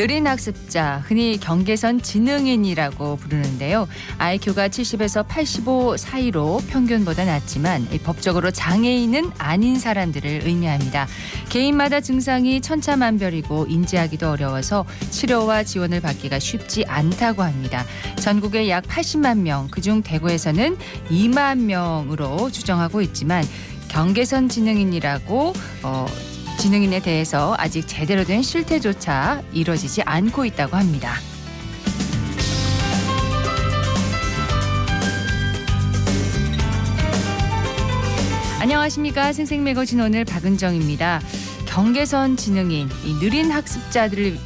느린 학습자, 흔히 경계선 지능인이라고 부르는데요. IQ가 70에서 85 사이로 평균보다 낮지만 법적으로 장애인은 아닌 사람들을 의미합니다. 개인마다 증상이 천차만별이고 인지하기도 어려워서 치료와 지원을 받기가 쉽지 않다고 합니다. 전국에 약 80만 명, 그중 대구에서는 2만 명으로 추정하고 있지만 경계선 지능인이라고 지능인에 대해서 아직 제대로 된 실태조차 이루어지지 않고 있다고 합니다. 안녕하십니까. 생생매거진 오늘 박은정입니다. 경계선 지능인, 이 느린 학습자들을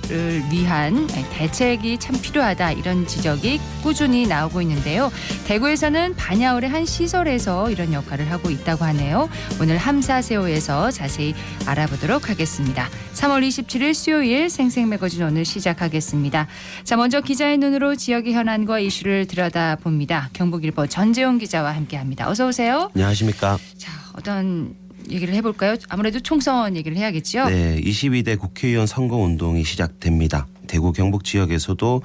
위한 대책이 참 필요하다, 이런 지적이 꾸준히 나오고 있는데요. 대구에서는 반야울의 한 시설에서 이런 역할을 하고 있다고 하네요. 오늘 함사세요에서 자세히 알아보도록 하겠습니다. 3월 27일 수요일 생생매거진 오늘 시작하겠습니다. 자, 먼저 기자의 눈으로 지역의 현안과 이슈를 들여다봅니다. 경북일보 전재용 기자와 함께합니다. 어서 오세요. 안녕하십니까. 자, 어떤 얘기를 해볼까요? 아무래도 총선 얘기를 해야겠죠? 네, 22대 국회의원 선거운동이 시작됩니다. 대구 경북 지역에서도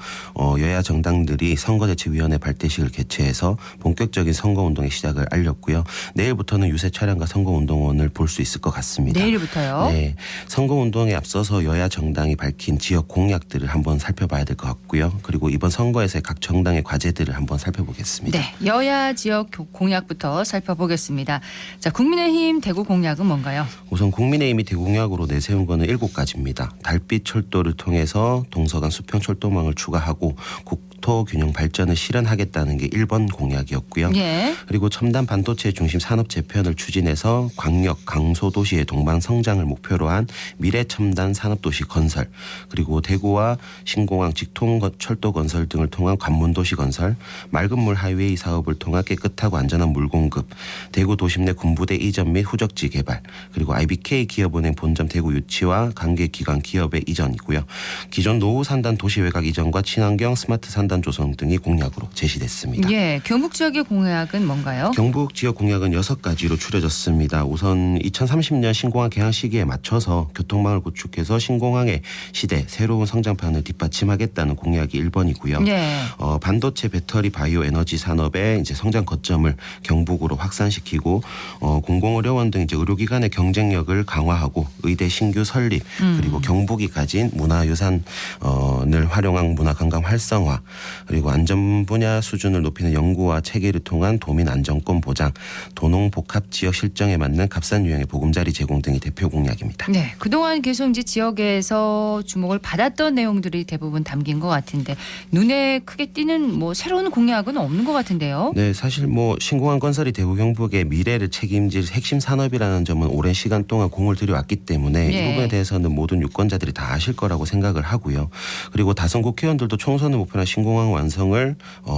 여야 정당들이 선거대책위원회 발대식을 개최해서 본격적인 선거운동의 시작을 알렸고요. 내일부터는 유세 차량과 선거운동원을 볼 수 있을 것 같습니다. 내일부터요? 네, 선거운동에 앞서서 여야 정당이 밝힌 지역 공약들을 한번 살펴봐야 될 것 같고요. 그리고 이번 선거에서의 각 정당의 과제들을 한번 살펴보겠습니다. 네, 여야 지역 공약부터 살펴보겠습니다. 자, 국민의힘 대구 공약은 뭔가요? 우선 국민의힘이 대구 공약으로 내세운 거는 7가지입니다. 달빛 철도를 통해서 동서간 수평 철도망을 추가하고 국토 균형 발전을 실현하겠다는 게 1번 공약이었고요. 예. 그리고 첨단 반도체 중심 산업 재편을 추진해서 광역 강소도시의 동반 성장을 목표로 한 미래 첨단 산업도시 건설, 그리고 대구와 신공항 직통 철도 건설 등을 통한 관문도시 건설, 맑은물 하이웨이 사업을 통한 깨끗하고 안전한 물 공급, 대구 도심 내 군부대 이전 및 후적지 개발, 그리고 IBK 기업은행 본점 대구 유치와 관계기관 기업의 이전이고요. 기존 노후 산단 도시 외곽 이전과 친환경 스마트 산단 조성 등이 공약으로 제시됐습니다. 예, 경북 지역의 공약은 뭔가요? 경북 지역 공약은 6가지로 추려졌습니다. 우선 2030년 신공항 개항 시기에 맞춰서 교통망을 구축해서 신공항의 시대 새로운 성장판을 뒷받침하겠다는 공약이 1번이고요. 예. 반도체 배터리 바이오 에너지 산업의 이제 성장 거점을 경북으로 확산시키고 공공의료원 등 이제 의료기관의 경쟁력을 강화하고 의대 신규 설립, 그리고 경북이 가진 문화유산 을 활용한 문화관광 활성화, 그리고 안전 분야 수준을 높이는 연구와 체계를 통한 도민 안전권 보장, 도농복합지역 실정에 맞는 값싼 유형의 보금자리 제공 등이 대표 공약입니다. 네, 그동안 계속 이제 지역에서 주목을 받았던 내용들이 대부분 담긴 것 같은데 눈에 크게 띄는 뭐 새로운 공약은 없는 것 같은데요. 네, 사실 뭐 신공항 건설이 대구 경북의 미래를 책임질 핵심 산업이라는 점은 오랜 시간 동안 공을 들여왔기 때문에 예. 이 부분에 대해서는 모든 유권자들이 다 아실 거라고 생각을 하고요. 그리고 다선 국회의원들도 총선을 목표로 한 신공항 완성을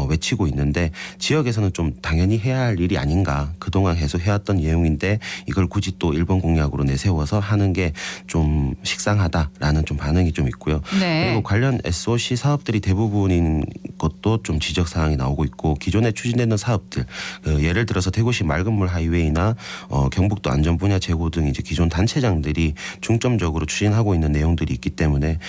외치고 있는데 지역에서는 좀 당연히 해야 할 일이 아닌가, 그동안 계속 해왔던 내용인데 이걸 굳이 또 1번 공약으로 내세워서 하는 게 좀 식상하다라는 좀 반응이 좀 있고요. 네. 그리고 관련 SOC 사업들이 대부분인 것도 좀 지적사항이 나오고 있고, 기존에 추진되는 사업들, 예를 들어서 대구시 맑은물 하이웨이나 경북도 안전 분야 재고 등 이제 기존 단체장들이 중점적으로 추진하고 있는 내용들이 있기 때문에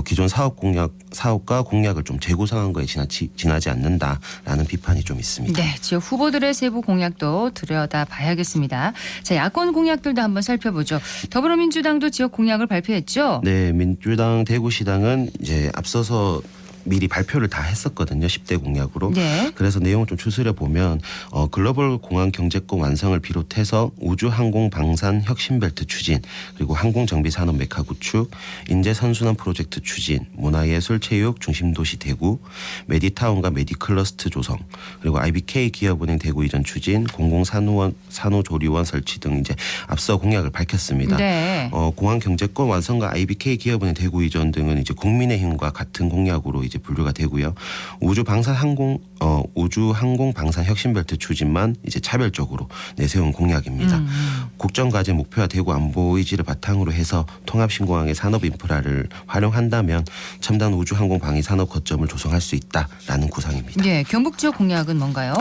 기존 사업과 공약을 좀 재구성한 거에 지나지 않는다라는 비판이 좀 있습니다. 네, 지역 후보들의 세부 공약도 들여다봐야겠습니다. 자, 야권 공약들도 한번 살펴보죠. 더불어민주당도 지역 공약을 발표했죠. 네, 민주당 대구시당은 이제 앞서서 미리 발표를 다 했었거든요. 10대 공약으로. 네. 그래서 내용을 좀 추스려 보면 글로벌 공항 경제권 완성을 비롯해서 우주 항공 방산 혁신벨트 추진, 그리고 항공 정비 산업 메카 구축, 인재 선순환 프로젝트 추진, 문화예술 체육 중심도시 대구, 메디타운과 메디클러스트 조성, 그리고 IBK 기업은행 대구 이전 추진, 공공산후조리원 설치 등 이제 앞서 공약을 밝혔습니다. 네. 공항 경제권 완성과 IBK 기업은행 대구 이전 등은 이제 국민의힘과 같은 공약으로 이제 분류가 되고요. 우주 항공 방산 혁신벨트 추진만 이제 차별적으로 내세운 공약입니다. 국정과제 목표와 대구 안보 의지를 바탕으로 해서 통합신공항의 산업 인프라를 활용한다면 첨단 우주 항공 방위 산업 거점을 조성할 수 있다라는 구상입니다. 네, 경북 지역 공약은 뭔가요?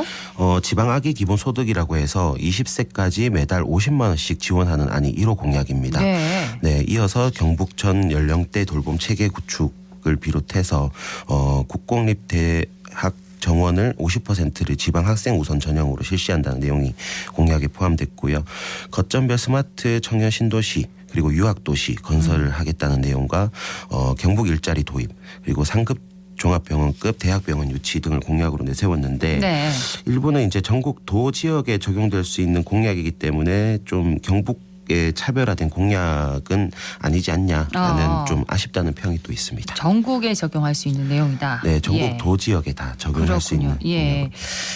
지방 아기 기본 소득이라고 해서 20세까지 매달 50만 원씩 지원하는 안이 1호 공약입니다. 네. 네, 이어서 경북 전 연령대 돌봄 체계 구축 대학을 비롯해서 국공립대학 정원을 50%를 지방 학생 우선 전형으로 실시한다는 내용이 공약에 포함됐고요. 거점별 스마트 청년 신도시 그리고 유학도시 건설을 하겠다는 내용과 경북 일자리 도입 그리고 상급 종합병원급 대학병원 유치 등을 공약으로 내세웠는데 네. 일부는 이제 전국 도 지역에 적용될 수 있는 공약이기 때문에 좀 경북의 차별화된 공약은 아니지 않냐라는 좀 아쉽다는 평이 또 있습니다. 전국에 적용할 수 있는 내용이다. 네, 전국 예. 도 지역에 다 적용할 수 있는 예. 공약.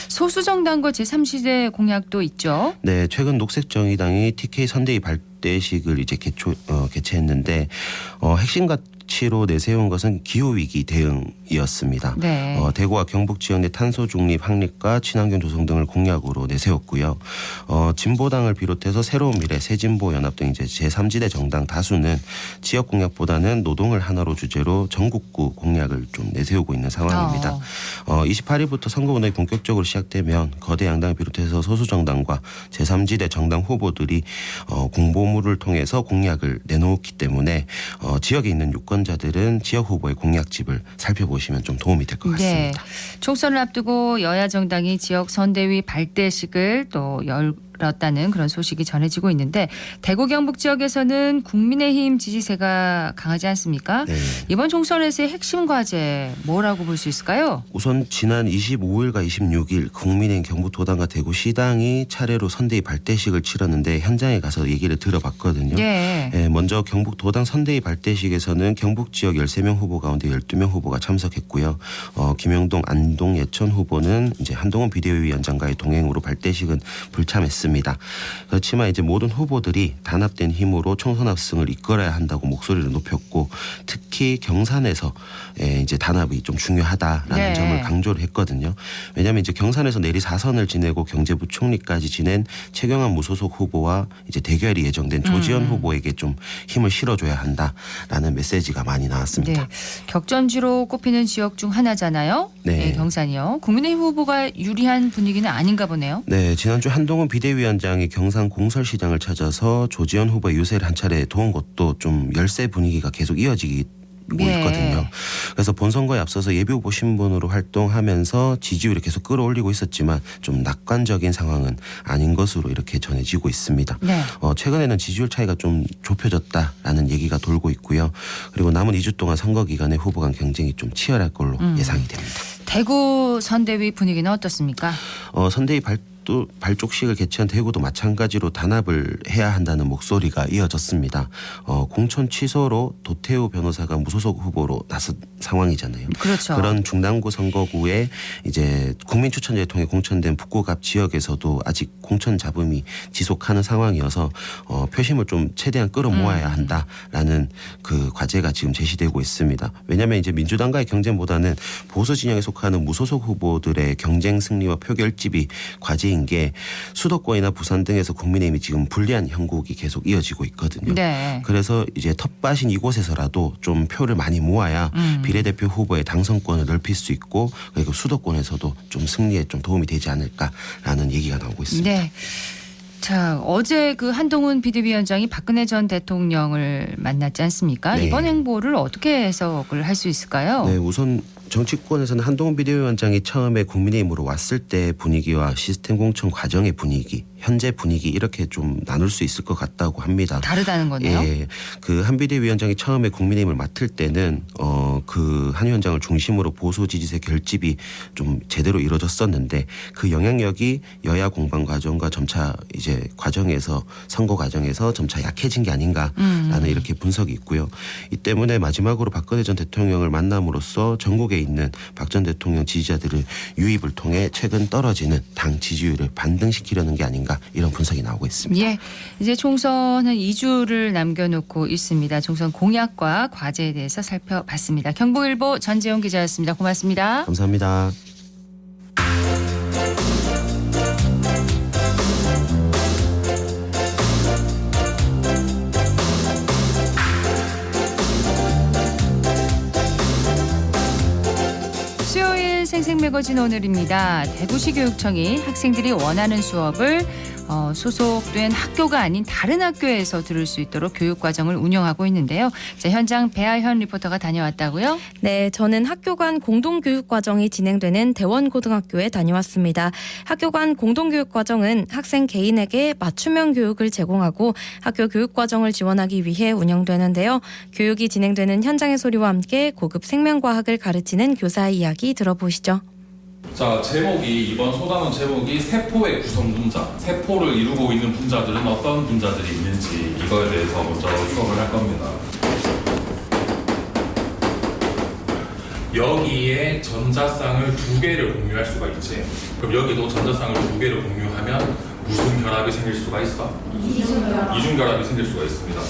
소수정당과 제3시대 공약도 있죠. 네, 최근 녹색정의당이 TK 선대위 발대식을 이제 개최했는데 핵심 가치로 내세운 것은 기후위기 대응이었습니다. 네. 대구와 경북 지역 내 탄소 중립 확립과 친환경 조성 등을 공약으로 내세웠고요. 진보당을 비롯해서 새로운 미래, 새진보 연합 등 이제 제3지대 정당 다수는 지역 공약보다는 노동을 하나로 주제로 전국구 공약을 좀 내세우고 있는 상황입니다. 28일부터 선거운동이 본격적으로 시작되면 거대 양당을 비롯해서 소수 정당과 제3지대 정당 후보들이 공보물을 통해서 공약을 내놓기 때문에 지역에 있는 유권자들은 지역 후보의 공약집을 살펴보시면 좀 도움이 될 것 같습니다. 네. 총선을 앞두고 여야 정당이 지역 선대위 발대식을 또 열었다는 그런 소식이 전해지고 있는데 대구 경북 지역에서는 국민의힘 지지세가 강하지 않습니까? 네. 이번 총선에서의 핵심 과제 뭐라고 볼 수 있을까요? 우선 지난 25일과 26일 국민의힘 경북도당과 대구시당이 차례로 선대위 발대식을 치렀는데 현장에 가서 얘기를 들어봤거든요. 네. 먼저 경북도당 선대위 발대식에서는 경북 지역 13명 후보 가운데 12명 후보가 참석했고요. 김영동, 안동, 예천 후보는 이제 한동훈 비대위원장과의 동행으로 발대식은 불참했습니다. 그렇지만 이제 모든 후보들이 단합된 힘으로 총선 압승을 이끌어야 한다고 목소리를 높였고 특히 경산에서 이제 단합이 좀 중요하다라는 네. 점을 강조를 했거든요. 왜냐하면 이제 경산에서 내리 4선을 지내고 경제부총리까지 지낸 최경환 무소속 후보와 이제 대결이 예정된 조지현 후보에게 좀 힘을 실어줘야 한다라는 메시지가 많이 나왔습니다. 네. 격전지로 꼽히는 지역 중 하나잖아요. 네. 경산이요. 국민의힘 후보가 유리한 분위기는 아닌가 보네요. 네, 지난주 한동훈 비대위원장이 경산 공설시장을 찾아서 조지현 후보의 유세를 한 차례 도운 것도 좀 열세 분위기가 계속 이어지고 네. 있거든요. 그래서 본선거에 앞서서 예비후보 신분으로 활동하면서 지지율을 계속 끌어올리고 있었지만 좀 낙관적인 상황은 아닌 것으로 이렇게 전해지고 있습니다. 네. 최근에는 지지율 차이가 좀 좁혀졌다라는 얘기가 돌고 있고요. 그리고 남은 2주 동안 선거 기간에 후보 간 경쟁이 좀 치열할 걸로 예상이 됩니다. 대구 선대위 분위기는 어떻습니까? 선대위 발족식을 개최한 대구도 마찬가지로 단합을 해야 한다는 목소리가 이어졌습니다. 공천 취소로 도태우 변호사가 무소속 후보로 나선 상황이잖아요. 그렇죠. 그런 중남구 선거구에 이제 국민추천제를 통해 공천된 북구갑 지역에서도 아직 공천 잡음이 지속하는 상황이어서 표심을 좀 최대한 끌어모아야 한다라는 그 과제가 지금 제시되고 있습니다. 왜냐하면 이제 민주당과의 경쟁보다는 보수 진영에 속하는 무소속 후보들의 경쟁 승리와 표결집이 과제인 게 수도권이나 부산 등에서 국민의힘이 지금 불리한 형국이 계속 이어지고 있거든요. 네. 그래서 이제 텃밭인 이곳에서라도 좀 표를 많이 모아야 비례대표 후보의 당선권을 넓힐 수 있고 그리고 수도권에서도 좀 승리에 좀 도움이 되지 않을까라는 얘기가 나오고 있습니다. 네. 자, 어제 그 한동훈 비대위원장이 박근혜 전 대통령을 만났지 않습니까? 네. 이번 행보를 어떻게 해석을 할 수 있을까요? 네, 우선 정치권에서는 한동훈 비대위원장이 처음에 국민의힘으로 왔을 때 분위기와 시스템 공천 과정의 분위기, 현재 분위기 이렇게 좀 나눌 수 있을 것 같다고 합니다. 다르다는 거네요. 예, 그 한 비대위원장이 처음에 국민의힘을 맡을 때는 그 한 위원장을 중심으로 보수 지지세 결집이 좀 제대로 이루어졌었는데 그 영향력이 여야 공방 과정과 점차 이제 과정에서 선거 과정에서 점차 약해진 게 아닌가라는 이렇게 분석이 있고요. 이 때문에 마지막으로 박근혜 전 대통령을 만남으로써 전국에 있는 박 전 대통령 지지자들을 유입을 통해 최근 떨어지는 당 지지율을 반등시키려는 게 아닌가 이런 분석이 나오고 있습니다. 예, 이제 총선 한 2주를 남겨놓고 있습니다. 총선 공약과 과제에 대해서 살펴봤습니다. 경북일보 전재용 기자였습니다. 고맙습니다. 감사합니다. 수요일 생생매거진 오늘입니다. 대구시 교육청이 학생들이 원하는 수업을 소속된 학교가 아닌 다른 학교에서 들을 수 있도록 교육과정을 운영하고 있는데요. 자, 현장 배아현 리포터가 다녀왔다고요? 네, 저는 학교 간 공동교육과정이 진행되는 대원고등학교에 다녀왔습니다. 학교 간 공동교육과정은 학생 개인에게 맞춤형 교육을 제공하고 학교 교육과정을 지원하기 위해 운영되는데요. 교육이 진행되는 현장의 소리와 함께 고급 생명과학을 가르치는 교사의 이야기 들어보시죠. 자, 이번 소단원 제목이 세포의 구성 분자, 세포를 이루고 있는 분자들은 어떤 분자들이 있는지 이거에 대해서 먼저 수업을 할 겁니다. 여기에 전자쌍을 2개를 공유할 수가 있지. 그럼 여기도 전자쌍을 2개를 공유하면 무슨 결합이 생길 수가 있어? 이중결합이 생길 수가 있습니다.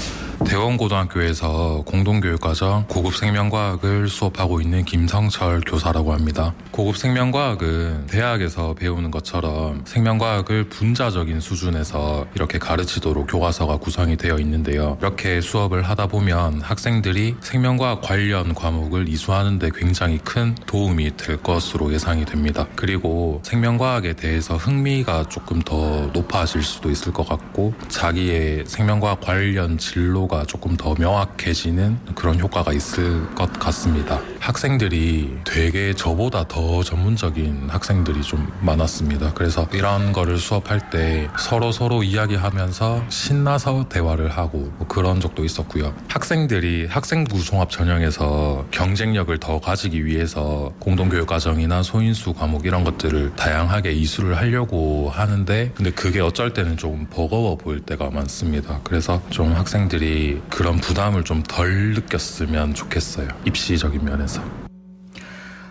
대원고등학교에서 공동교육과정 고급 생명과학을 수업하고 있는 김성철 교사라고 합니다. 고급 생명과학은 대학에서 배우는 것처럼 생명과학을 분자적인 수준에서 이렇게 가르치도록 교과서가 구성이 되어 있는데요. 이렇게 수업을 하다 보면 학생들이 생명과학 관련 과목을 이수하는 데 굉장히 큰 도움이 될 것으로 예상이 됩니다. 그리고 생명과학에 대해서 흥미가 조금 더 높아질 수도 있을 것 같고 자기의 생명과학 관련 진로가 조금 더 명확해지는 그런 효과가 있을 것 같습니다. 학생들이 되게 저보다 더 전문적인 학생들이 좀 많았습니다. 그래서 이런 거를 수업할 때 서로 이야기하면서 신나서 대화를 하고 그런 적도 있었고요. 학생들이 학생부 종합 전형에서 경쟁력을 더 가지기 위해서 공동교육과정이나 소인수 과목 이런 것들을 다양하게 이수를 하려고 하는데 근데 그게 어쩔 때는 좀 버거워 보일 때가 많습니다. 그래서 좀 학생들이 그런 부담을 좀 덜 느꼈으면 좋겠어요. 입시적인 면에서.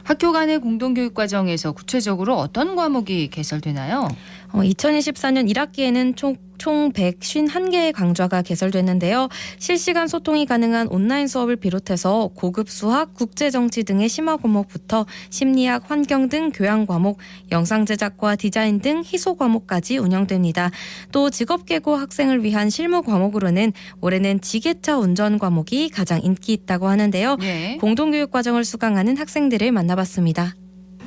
학교 간의 공동교육과정에서 구체적으로 어떤 과목이 개설되나요? 2024년 1학기에는 총 151개의 강좌가 개설됐는데요. 실시간 소통이 가능한 온라인 수업을 비롯해서 고급 수학, 국제정치 등의 심화 과목부터 심리학, 환경 등 교양 과목, 영상 제작과 디자인 등 희소 과목까지 운영됩니다. 또 직업계고 학생을 위한 실무 과목으로는 올해는 지게차 운전 과목이 가장 인기 있다고 하는데요. 네. 공동교육 과정을 수강하는 학생들을 만나봤습니다.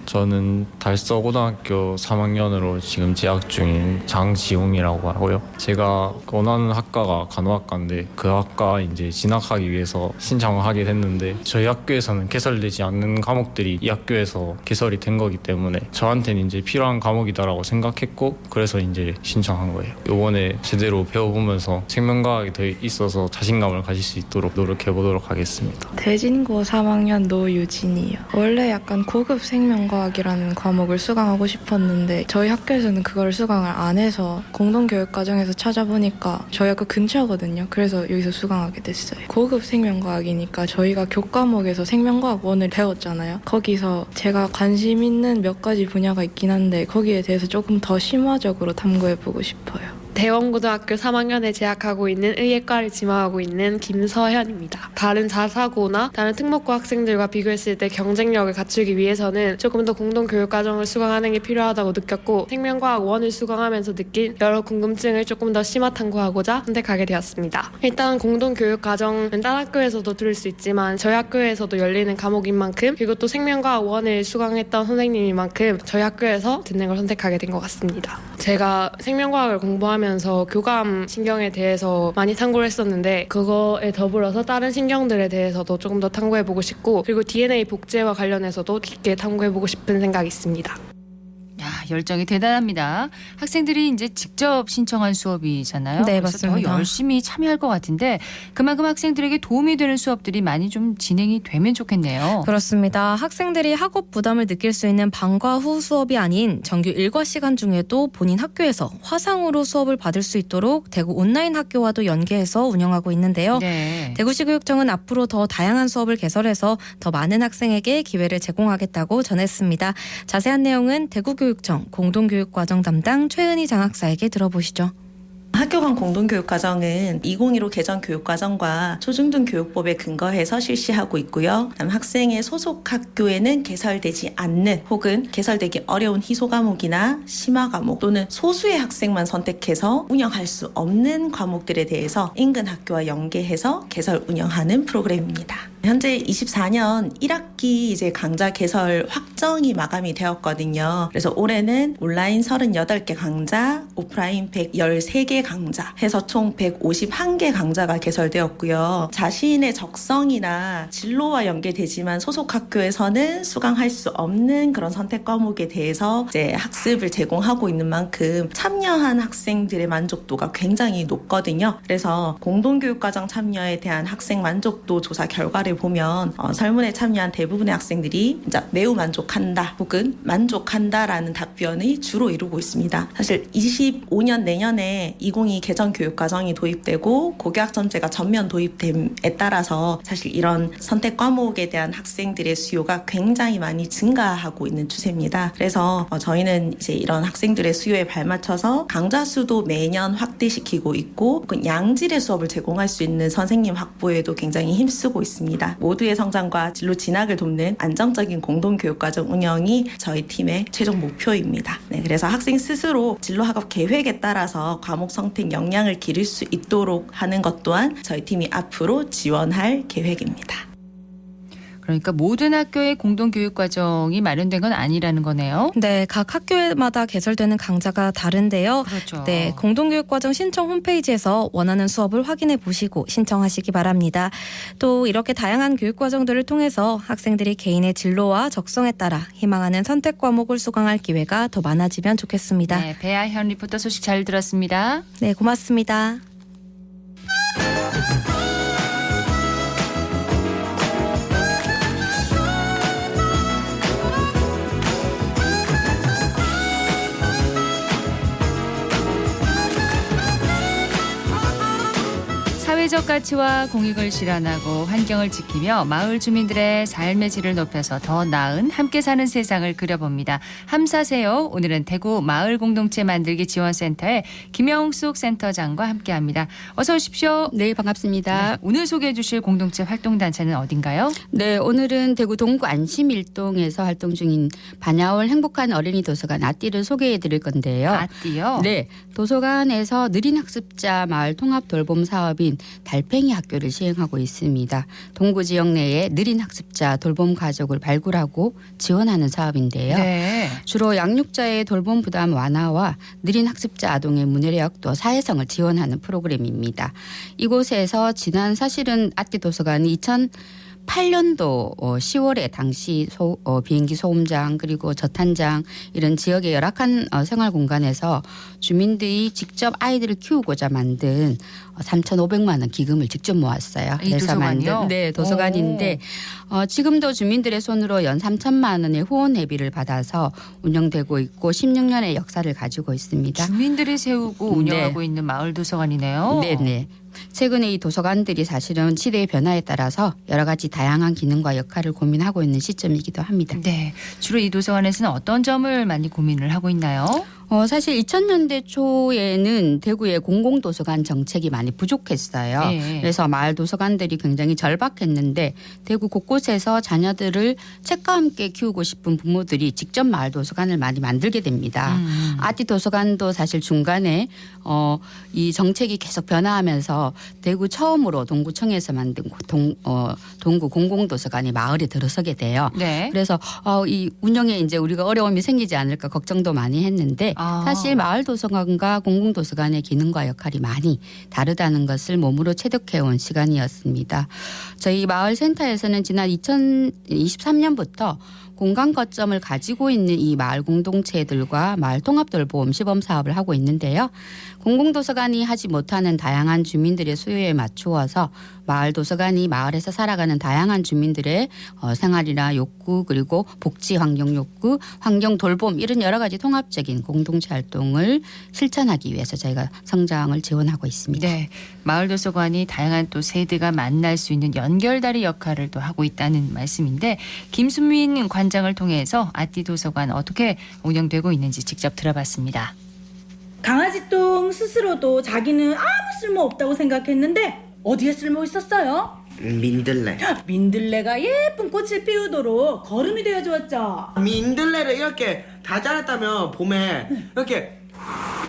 저는 달서고등학교 3학년으로 지금 재학 중인 장지웅이라고 하고요. 제가 원하는 학과가 간호학과인데 그 학과 이제 진학하기 위해서 신청을 하게 됐는데 저희 학교에서는 개설되지 않는 과목들이 이 학교에서 개설이 된 거기 때문에 저한테는 이제 필요한 과목이다라고 생각했고 그래서 이제 신청한 거예요. 이번에 제대로 배워보면서 생명과학에 더 있어서 자신감을 가질 수 있도록 노력해 보도록 하겠습니다. 대진고 3학년 노유진이요. 원래 약간 고급 생명과학이라는 과목을 수강하고 싶었는데 저희 학교에서는 그걸 수강을 안 해서 공동교육과정에서 찾아보니까 저희 학교 근처거든요. 그래서 여기서 수강하게 됐어요. 고급 생명과학이니까 저희가 교과목에서 생명과학 1을 배웠잖아요. 거기서 제가 관심 있는 몇 가지 분야가 있긴 한데 거기에 대해서 조금 더 심화적으로 탐구해보고 싶어요. 대원고등학교 3학년에 재학하고 있는 의예과를 지망하고 있는 김서현입니다. 다른 자사고나 다른 특목고 학생들과 비교했을 때 경쟁력을 갖추기 위해서는 조금 더 공동교육과정을 수강하는 게 필요하다고 느꼈고 생명과학 1을 수강하면서 느낀 여러 궁금증을 조금 더 심화 탐구하고자 선택하게 되었습니다. 일단 공동교육과정은 딴 학교에서도 들을 수 있지만 저희 학교에서도 열리는 과목인 만큼 그리고 또 생명과학 1을 수강했던 선생님인 만큼 저희 학교에서 듣는 걸 선택하게 된 것 같습니다. 제가 생명과학을 공부하면서 교감 신경에 대해서 많이 탐구를 했었는데 그거에 더불어서 다른 신경들에 대해서도 조금 더 탐구해보고 싶고 그리고 DNA 복제와 관련해서도 깊게 탐구해보고 싶은 생각이 있습니다. 야, 열정이 대단합니다. 학생들이 이제 직접 신청한 수업이잖아요. 네, 그래서 맞습니다. 더 열심히 참여할 것 같은데 그만큼 학생들에게 도움이 되는 수업들이 많이 좀 진행이 되면 좋겠네요. 그렇습니다. 학생들이 학업 부담을 느낄 수 있는 방과 후 수업이 아닌 정규 일과 시간 중에도 본인 학교에서 화상으로 수업을 받을 수 있도록 대구 온라인 학교와도 연계해서 운영하고 있는데요. 네. 대구시 교육청은 앞으로 더 다양한 수업을 개설해서 더 많은 학생에게 기회를 제공하겠다고 전했습니다. 자세한 내용은 대구교육청 공동교육과정 담당 최은희 장학사에게 들어보시죠. 학교 간 공동교육과정은 2015 개정 교육과정과 초중등교육법에 근거해서 실시하고 있고요. 학생의 소속 학교에는 개설되지 않는 혹은 개설되기 어려운 희소 과목이나 심화 과목 또는 소수의 학생만 선택해서 운영할 수 없는 과목들에 대해서 인근 학교와 연계해서 개설 운영하는 프로그램입니다. 현재 24년 1학기 이제 강좌 개설 확정이 마감이 되었거든요. 그래서 올해는 온라인 38개 강좌, 오프라인 113개 강좌 해서 총 151개 강좌가 개설되었고요. 자신의 적성이나 진로와 연계되지만 소속 학교에서는 수강할 수 없는 그런 선택 과목에 대해서 이제 학습을 제공하고 있는 만큼 참여한 학생들의 만족도가 굉장히 높거든요. 그래서 공동교육과정 참여에 대한 학생 만족도 조사 결과를 보면 설문에 참여한 대부분의 학생들이 이제 매우 만족한다 혹은 만족한다라는 답변이 주로 이루고 있습니다. 사실 25년 내년에 2022 개정 교육과정이 도입되고 고교학점제가 전면 도입됨에 따라서 사실 이런 선택 과목에 대한 학생들의 수요가 굉장히 많이 증가하고 있는 추세입니다. 그래서 저희는 이제 이런 학생들의 수요에 발맞춰서 강좌 수도 매년 확대시키고 있고 양질의 수업을 제공할 수 있는 선생님 확보에도 굉장히 힘쓰고 있습니다. 모두의 성장과 진로 진학을 돕는 안정적인 공동교육과정 운영이 저희 팀의 최종 목표입니다. 네, 그래서 학생 스스로 진로 학업 계획에 따라서 과목 선택 역량을 기를 수 있도록 하는 것 또한 저희 팀이 앞으로 지원할 계획입니다. 그러니까 모든 학교의 공동교육과정이 마련된 건 아니라는 거네요. 네, 각 학교마다 개설되는 강좌가 다른데요. 그렇죠. 네, 공동교육과정 신청 홈페이지에서 원하는 수업을 확인해 보시고 신청하시기 바랍니다. 또 이렇게 다양한 교육과정들을 통해서 학생들이 개인의 진로와 적성에 따라 희망하는 선택 과목을 수강할 기회가 더 많아지면 좋겠습니다. 네, 배아현 리포터 소식 잘 들었습니다. 네, 고맙습니다. 사회적 가치와 공익을 실현하고 환경을 지키며 마을 주민들의 삶의 질을 높여서 더 나은 함께 사는 세상을 그려봅니다. 함사세요. 오늘은 대구 마을 공동체 만들기 지원센터의 김영숙 센터장과 함께합니다. 어서 오십시오. 네, 반갑습니다. 네, 오늘 소개해 주실 공동체 활동단체는 어딘가요? 네, 오늘은 대구 동구 안심일동에서 활동 중인 반야월 행복한 어린이 도서관 아띠를 소개해 드릴 건데요. 아띠요? 네, 도서관에서 느린 학습자 마을 통합 돌봄 사업인 달팽이 학교를 시행하고 있습니다. 동구 지역 내에 느린 학습자 돌봄 가족을 발굴하고 지원하는 사업인데요. 네. 주로 양육자의 돌봄 부담 완화와 느린 학습자 아동의 문해력 또 사회성을 지원하는 프로그램입니다. 이곳에서 지난 사실은 아띠 도서관이 2008년도 10월에 당시 비행기 소음장 그리고 저탄장 이런 지역의 열악한 생활 공간에서 주민들이 직접 아이들을 키우고자 만든 3,500만 원 기금을 직접 모았어요. 이 도서관이요? 네, 도서관인데 지금도 주민들의 손으로 연 3천만 원의 후원 회비를 받아서 운영되고 있고 16년의 역사를 가지고 있습니다. 주민들이 세우고 운영하고 있는 마을 도서관이네요. 네네. 최근에 이 도서관들이 사실은 시대의 변화에 따라서 여러 가지 다양한 기능과 역할을 고민하고 있는 시점이기도 합니다. 네, 주로 이 도서관에서는 어떤 점을 많이 고민을 하고 있나요? 사실 2000년대 초에는 대구의 공공도서관 정책이 많이 부족했어요. 네. 그래서 마을 도서관들이 굉장히 절박했는데 대구 곳곳에서 자녀들을 책과 함께 키우고 싶은 부모들이 직접 마을 도서관을 많이 만들게 됩니다. 아띠 도서관도 사실 중간에 이 정책이 계속 변화하면서 대구 처음으로 동구청에서 만든 동구 공공도서관이 마을에 들어서게 돼요. 네. 그래서 이 운영에 이제 우리가 어려움이 생기지 않을까 걱정도 많이 했는데 사실 마을 도서관과 공공도서관의 기능과 역할이 많이 다르다는 것을 몸으로 체득해온 시간이었습니다. 저희 마을 센터에서는 지난 2023년부터 공간 거점을 가지고 있는 이 마을 공동체들과 마을 통합돌봄 시범 사업을 하고 있는데요. 공공도서관이 하지 못하는 다양한 주민들의 수요에 맞추어서 마을 도서관이 마을에서 살아가는 다양한 주민들의 생활이나 욕구 그리고 복지 환경 욕구, 환경 돌봄 이런 여러 가지 통합적인 공동체 활동을 실천하기 위해서 저희가 성장을 지원하고 있습니다. 네, 마을 도서관이 다양한 또 세대가 만날 수 있는 연결다리 역할을 또 하고 있다는 말씀인데 김수민 관장을 통해서 아띠 도서관 어떻게 운영되고 있는지 직접 들어봤습니다. 강아지똥 스스로도 자기는 아무 쓸모 없다고 생각했는데 어디에 쓸모 있었어요? 민들레. 민들레가 예쁜 꽃을 피우도록 거름이 되어 주었죠. 민들레를 이렇게 다 자랐다면 봄에 이렇게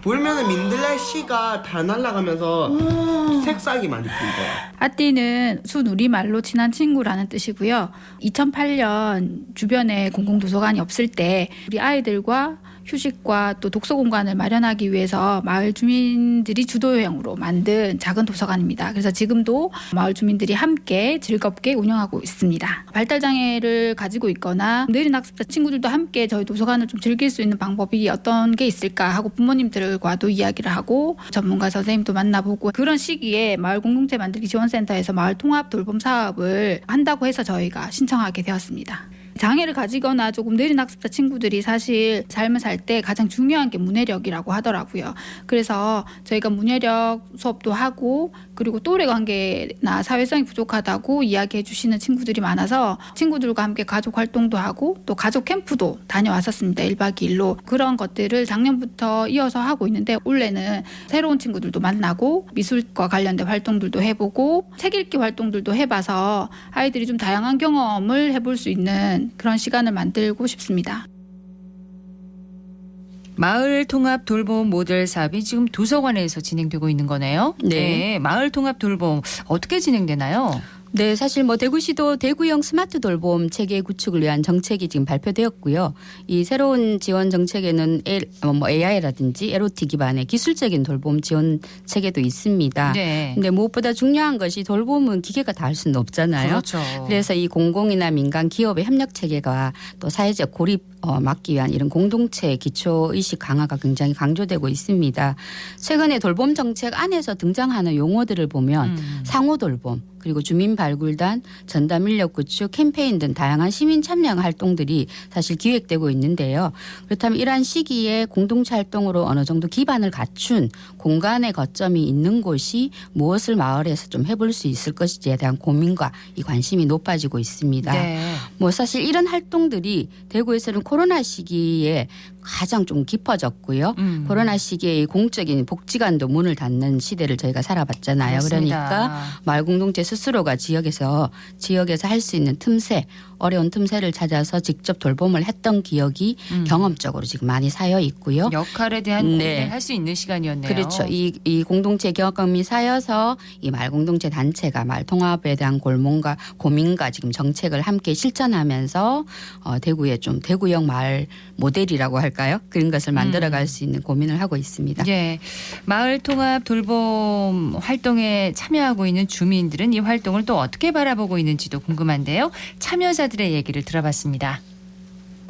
보면은 민들레 씨가 다 날아가면서 색상이 많이 보이더라고요. 아띠는 순우리말로 친한 친구라는 뜻이고요. 2008년 주변에 공공도서관이 없을 때 우리 아이들과 휴식과 또 독서 공간을 마련하기 위해서 마을 주민들이 주도형으로 만든 작은 도서관입니다. 그래서 지금도 마을 주민들이 함께 즐겁게 운영하고 있습니다. 발달장애를 가지고 있거나 느린 학습자 친구들도 함께 저희 도서관을 좀 즐길 수 있는 방법이 어떤 게 있을까 하고 부모님들과도 이야기를 하고 전문가 선생님도 만나보고 그런 시기에 마을 공동체 만들기 지원센터에서 마을 통합 돌봄 사업을 한다고 해서 저희가 신청하게 되었습니다. 장애를 가지거나 조금 느린 학습자 친구들이 사실 삶을 살 때 가장 중요한 게 문해력이라고 하더라고요. 그래서 저희가 문해력 수업도 하고 그리고 또래 관계나 사회성이 부족하다고 이야기해 주시는 친구들이 많아서 친구들과 함께 가족 활동도 하고 또 가족 캠프도 다녀왔었습니다. 1박 2일로. 그런 것들을 작년부터 이어서 하고 있는데 올해는 새로운 친구들도 만나고 미술과 관련된 활동들도 해보고 책 읽기 활동들도 해봐서 아이들이 좀 다양한 경험을 해볼 수 있는 그런 시간을 만들고 싶습니다. 마을 통합 돌봄 모델 사업이 지금 도서관에서 진행되고 있는 거네요. 네. 마을 통합 돌봄 어떻게 진행되나요? 네, 사실 뭐 대구시도 대구형 스마트 돌봄 체계 구축을 위한 정책이 지금 발표되었고요. 이 새로운 지원 정책에는 AI라든지 LOT 기반의 기술적인 돌봄 지원 체계도 있습니다. 네. 근데 무엇보다 중요한 것이 돌봄은 기계가 다 할 수는 없잖아요. 그렇죠. 그래서 이 공공이나 민간 기업의 협력 체계가 또 사회적 고립 막기 위한 이런 공동체 기초 의식 강화가 굉장히 강조되고 있습니다. 최근에 돌봄 정책 안에서 등장하는 용어들을 보면 상호 돌봄 그리고 주민 발굴단, 전담 인력 구축, 캠페인 등 다양한 시민 참여 활동들이 사실 기획되고 있는데요. 그렇다면 이러한 시기에 공동체 활동으로 어느 정도 기반을 갖춘 공간의 거점이 있는 곳이 무엇을 마을에서 좀 해볼 수 있을 것인지에 대한 고민과 이 관심이 높아지고 있습니다. 네. 뭐 사실 이런 활동들이 대구에서는 코로나 시기에 가장 좀 깊어졌고요. 코로나 시기에 공적인 복지관도 문을 닫는 시대를 저희가 살아봤잖아요. 그렇습니다. 그러니까 마을 공동체 스스로가 지역에서 할 수 있는 틈새, 어려운 틈새를 찾아서 직접 돌봄을 했던 기억이 경험적으로 지금 많이 쌓여 있고요. 역할에 대한 고민을 할 수 있는 시간이었네요. 그렇죠. 이 공동체 경험이 쌓여서 이 마을 공동체 단체가 마을 통합에 대한 고민과 지금 정책을 함께 실천하면서 대구에 좀 대구형 마을 모델이라고 할까요? 그런 것을 만들어갈 수 있는 고민을 하고 있습니다. 예, 마을 통합 돌봄 활동에 참여하고 있는 주민들은 이 활동을 또 어떻게 바라보고 있는지도 궁금한데요. 참여자들의 얘기를 들어봤습니다.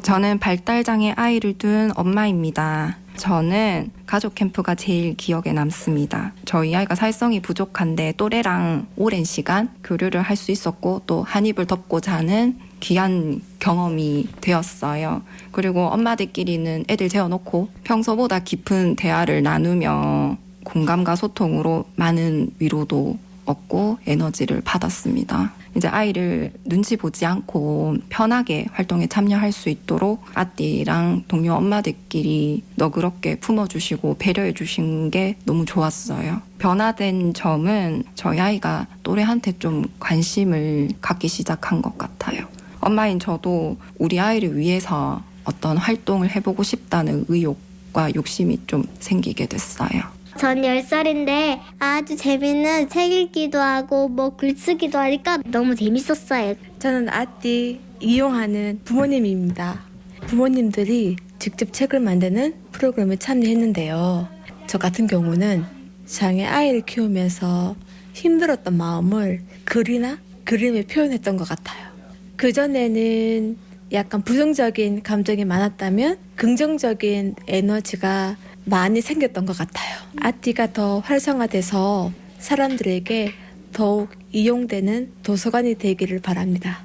저는 발달장애 아이를 둔 엄마입니다. 저는 가족 캠프가 제일 기억에 남습니다. 저희 아이가 사회성이 부족한데 또래랑 오랜 시간 교류를 할 수 있었고 또 한 입을 덮고 자는 귀한 경험이 되었어요. 그리고 엄마들끼리는 애들 재워놓고 평소보다 깊은 대화를 나누며 공감과 소통으로 많은 위로도 얻고 에너지를 받았습니다. 이제 아이를 눈치 보지 않고 편하게 활동에 참여할 수 있도록 아띠랑 동료 엄마들끼리 너그럽게 품어주시고 배려해 주신 게 너무 좋았어요. 변화된 점은 저희 아이가 또래한테 좀 관심을 갖기 시작한 것 같아요. 엄마인 저도 우리 아이를 위해서 어떤 활동을 해보고 싶다는 의욕과 욕심이 좀 생기게 됐어요. 전 10살인데 아주 재밌는 책 읽기도 하고 글쓰기도 하니까 너무 재밌었어요. 저는 아띠 이용하는 부모님입니다. 부모님들이 직접 책을 만드는 프로그램에 참여했는데요. 저 같은 경우는 장애 아이를 키우면서 힘들었던 마음을 글이나 그림에 표현했던 것 같아요. 그전에는 약간 부정적인 감정이 많았다면 긍정적인 에너지가 많이 생겼던 것 같아요. 아띠가 더 활성화돼서 사람들에게 더욱 이용되는 도서관이 되기를 바랍니다.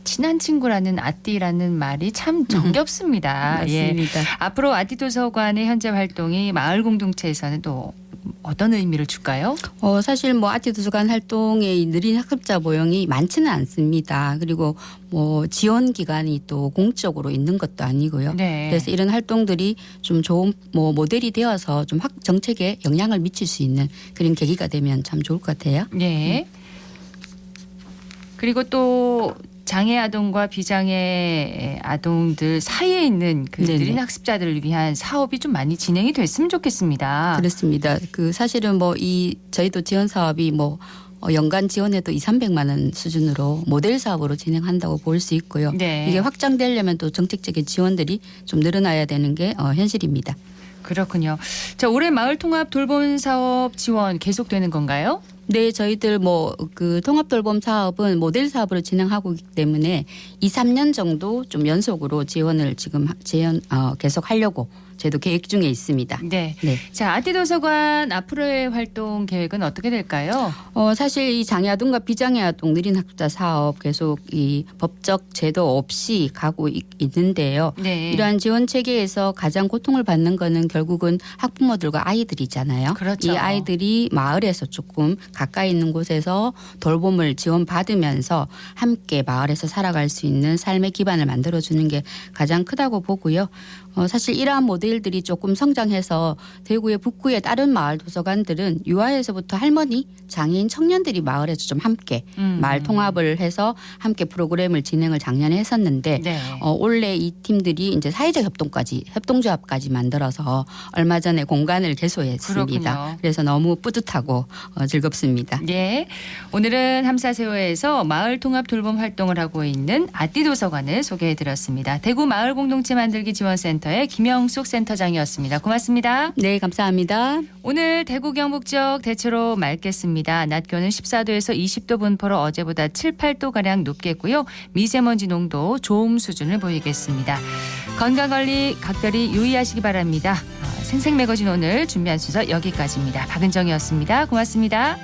친한 친구라는 아띠라는 말이 참 정겹습니다. 맞습니다. 예. 앞으로 아띠 도서관의 현재 활동이 마을 공동체에서는 또 어떤 의미를 줄까요? 사실 아띠 도서관 활동에 느린 학습자 모형이 많지는 않습니다. 그리고 지원 기관이 또 공적으로 있는 것도 아니고요. 네. 그래서 이런 활동들이 좀 좋은 모델이 되어서 좀 정책에 영향을 미칠 수 있는 그런 계기가 되면 참 좋을 것 같아요. 네. 그리고 또 장애 아동과 비장애 아동들 사이에 있는 그 네네. 느린 학습자들을 위한 사업이 좀 많이 진행이 됐으면 좋겠습니다. 그렇습니다. 그 사실은 뭐 저희도 지원 사업이 연간 지원해도 200~300만 원 수준으로 모델 사업으로 진행한다고 볼 수 있고요. 네. 이게 확장되려면 또 정책적인 지원들이 좀 늘어나야 되는 게 현실입니다. 그렇군요. 자, 올해 마을 통합 돌봄 사업 지원 계속되는 건가요? 네, 저희들 그 통합 돌봄 사업은 모델 사업으로 진행하고 있기 때문에 2~3년 정도 좀 연속으로 지원을 지금 계속 하려고 저희도 계획 중에 있습니다. 네. 자, 아띠도서관 앞으로의 활동 계획은 어떻게 될까요? 사실 이 장애 아동과 비장애 아동 느린 학습자 사업 계속 이 법적 제도 없이 가고 있는데요. 네. 이러한 지원 체계에서 가장 고통을 받는 거는 결국은 학부모들과 아이들이잖아요. 그렇죠. 이 아이들이 마을에서 조금 가까이 있는 곳에서 돌봄을 지원받으면서 함께 마을에서 살아갈 수 있는 삶의 기반을 만들어주는 게 가장 크다고 보고요. 사실 이러한 모델들이 조금 성장해서 대구의 북구의 다른 마을 도서관들은 유아에서부터 할머니, 장애인 청년들이 마을에서 좀 함께 마을 통합을 해서 함께 프로그램을 진행을 작년에 했었는데 네. 올해 이 팀들이 이제 사회적 협동조합까지 만들어서 얼마 전에 공간을 개소했습니다. 그렇군요. 그래서 너무 뿌듯하고 즐겁습니다. 네. 오늘은 함사세요에서 마을 통합 돌봄 활동을 하고 있는 아띠도서관을 소개해드렸습니다. 대구 마을 공동체 만들기 지원센터의 김영숙 센터장이었습니다. 고맙습니다. 네, 감사합니다. 오늘 대구 경북지역 대체로 맑겠습니다. 낮 기온은 14도에서 20도 분포로 어제보다 7~8도가량 높겠고요. 미세먼지 농도 좋음 수준을 보이겠습니다. 건강관리 각별히 유의하시기 바랍니다. 생생매거진 오늘 준비한 순서 여기까지입니다. 박은정이었습니다. 고맙습니다.